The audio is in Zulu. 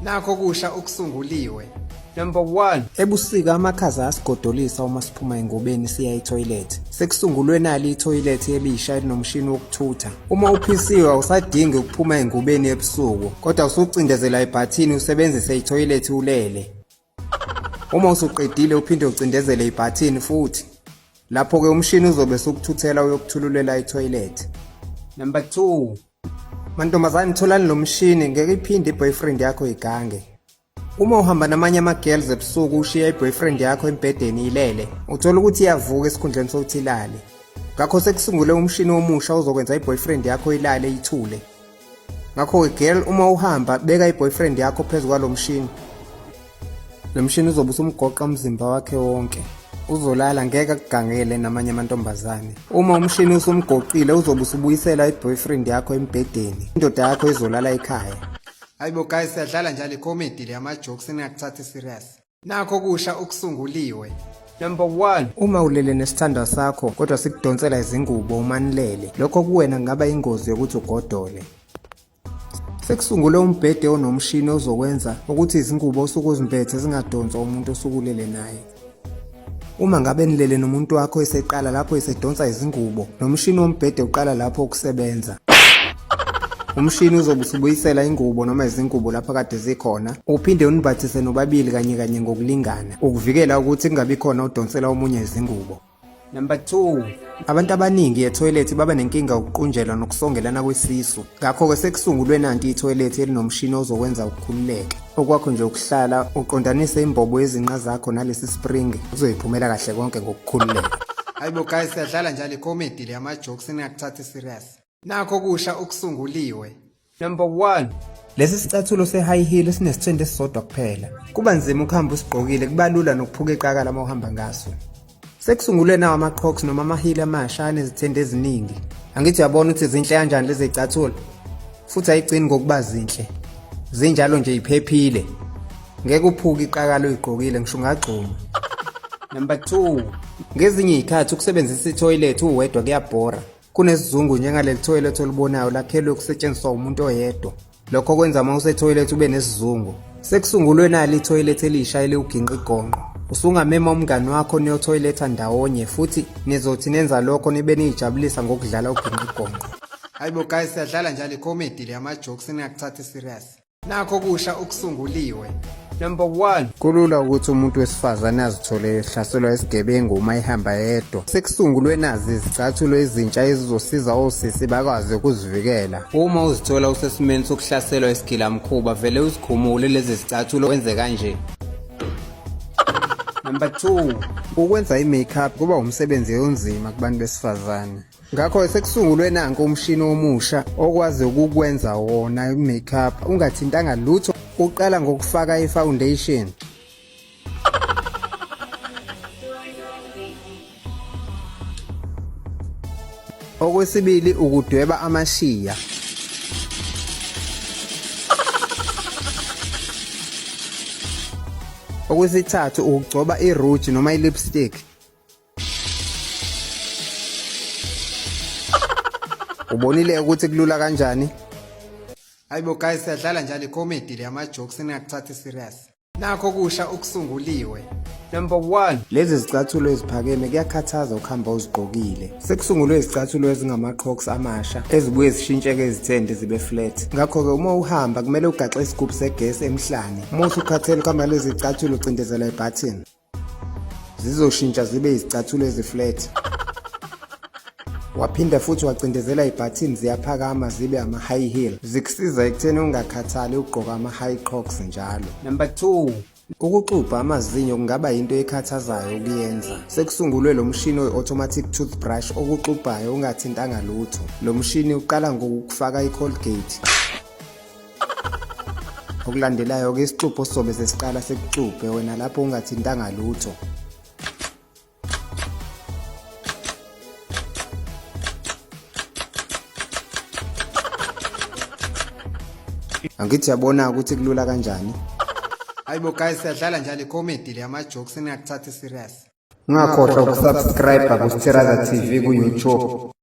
Nakho kusha okusunguliwe. Number 1. Ebusika amakhaza asigodolisa uma siphuma engubeni siya etoilet. Sekusungulwe nali itoilet elisha elinomshini wokuthutha. Uma uphisiwe awusadingi ukuphuma engubeni ebusuku, kodwa usucindezela ibhathini usebenzise itoilet ulele. Uma usuqedile uphinde ucindezele ibhathini futhi. Lapho ke umshini uzobe sukuthuthela uyokuthululela itoilet. Number 2. Mantombazane tholani lo mshini ngeke iphinde iboyfriend yakho igange. Uma uhamba namanye ama-girls ebusuku ushiya i-boyfriend yakho embhedeni ilele, uthola ukuthi iyavuka esikhundleni sokuthi ilale. Ngakho sekusungule umshini omusha ozokwenza i-boyfriend yakho ilale ithule. Ngakho-ke girl, uma uhamba beka i-boyfriend yakho phezu kwalo mshini. Lo mshini uzobe usumgoqa umzimba wakhe wonke. Uzolala ngeke akugangele namanye amantombazane. Uma umshini usumgoqile uzobe usubuyisela i-boyfriend yakho embhedeni. Indoda yakho izolala ekhaya. Hayibo guys, siyadlala njalo i-comedy le yama-jokes ningakuthathi serious. Nakho kusha okusunguliwe. Number 1. Uma ulele nesithandwa sakho kodwa sikudonsela izingubo umanilele, lokho kuwena kungaba ingozi yokuthi ugodole. Sekusungule umbhede onomshini ozokwenza ukuthi izingubo osuke uzimbethe zingadonswa umuntu osukulele naye. Uma ngabe nilele nomuntu wakho eseqala lapho esedonsa izingubo, nomshini wombhede uqala lapho ukusebenza. Umshini uzobe usubuyisela ingubo noma izingubo lapha kade zikhona, uphinde unibathise nobabili kanye ngokulingana, ukuvikela ukuthi kungabi khona udonsela omunye izingubo. Number 2. Abantu abaningi etoilet baba nenkinga ukuqunjelwa nokusongelana kwesisu. Ngakho-ke sekusungulwe nanti itoilet elinomshini ozokwenza ukukhululeka. Okwakho nje ukuhlala uqondanise imbobo yezinqa zakho nalesi spring, uzoyiphumela kahle konke ngokukhululeka. Hayibo guys, siyadlala njalo i-comedy le yama-jokes ningakuthathi serious. Nakho kusha okusunguliwe. Number 1. Lesi sicathulo se-high heel sinesithende esisodwa kuphela. Kuba nzima ukuhamba usigqokile, kuba lula nokuphuka iqakala uma uhamba ngaso. Sekusungulwe nawo ama-crocs noma ama-heel amasha anezithende eziningi. Angithi uyabona ukuthi zinhle kanjani lezi zicathulo? Futhi ayigcini ngokuba zinhle. Zinjalo nje iphephile. Ngeke uphuke iqakala oyigqokile ngisho ungagcuma. Number 2. Ngezinye izikhathi ukusebenzisa itoilet uwedwa kuyabhora. Kunesizungu njengaleli toilet olubonayo lakhelwe ukusetshenziswa umuntu oyedwa. Lokho kwenza uma usetoilet ube nesizungu. Sekusungulwe nali itoilet elisha eliwuginqa igonqo. Usungamema umngani wakho niyotoiletha ndawonye futhi nizothi nenza lokho nibe niyijabulisa ngokudlala uginqa igonqo. Hayibo guys, siyadlala njalo i-comedy le yama-jokes ningakuthathi serious. Nakho kusha okusunguliwe. Number 1. Kulula ukuthi umuntu wesifazane azithole ehlaselwa isigebengu uma ehamba yedwa. Sekusungulwe nazi izicathulo ezintsha ezizosiza osisi bakwazi ukuzivikela. Uma uzithola usesimeni sokuhlaselwa isigilamkhuba, vele uzikhumule lezi zicathulo wenze kanje. Number 2. Ukwenza i-makeup kuba umsebenzi onzima kubantu besifazane. Ngakho sekusungulwe nanku umshini omusha okwazi ukukwenza wona i-makeup ungathintanga lutho. Uqala ngokufaka i-foundation. Okwesibili ukudweba amashiya. Okwesithathu ukugcoba i-rouge noma i-lipstick. Ubonile ukuthi kulula kanjani? Hayibo guys, siyadlala njalo i-comedy le yama-jokes ningakuthathi serious. Nakho kusha okusunguliwe. Number 1. Lezi zicathulo eziphakeme kuyakhathaza ukuhamba uzigqokile. Sekusungulwe izicathulo ezingama-crocs amasha ezibuye zishintsheke izithende zibe flat. Ngakho-ke uma uhamba kumele ugaxe isigubhu segesi emhlane. Uma usukhathele ukuhamba lezi zicathulo ucindezela ibhathini, zizoshintsha zibe izicathulo ezi-flat. Waphinda futhi wacindezela ibhathini ziyaphakama zibe ama-high heel. Zikusiza ekutheni ungakhathali ukugqoka ama-high crocs njalo. Number 2. Ukuxubha amazinyo kungaba yinto ekhathazayo ukuyenza. Sekusungulwe lo mshini we-automatic toothbrush okuxubhayo ungathintanga lutho. Lo mshini uqala ngokufaka i-Colgate. Okulandelayo-ke isixubho sizobe sesiqala sekuxubhe wena lapho ungathintanga lutho. Angithi yabona ukuthi kulula kanjani? Hayibo guys, siyadlala njalo i-comedy le yama-jokes ningakuthathi serious. Ungakhohlwa ukusubscribe ku-Sitheraza TV ku-YouTube.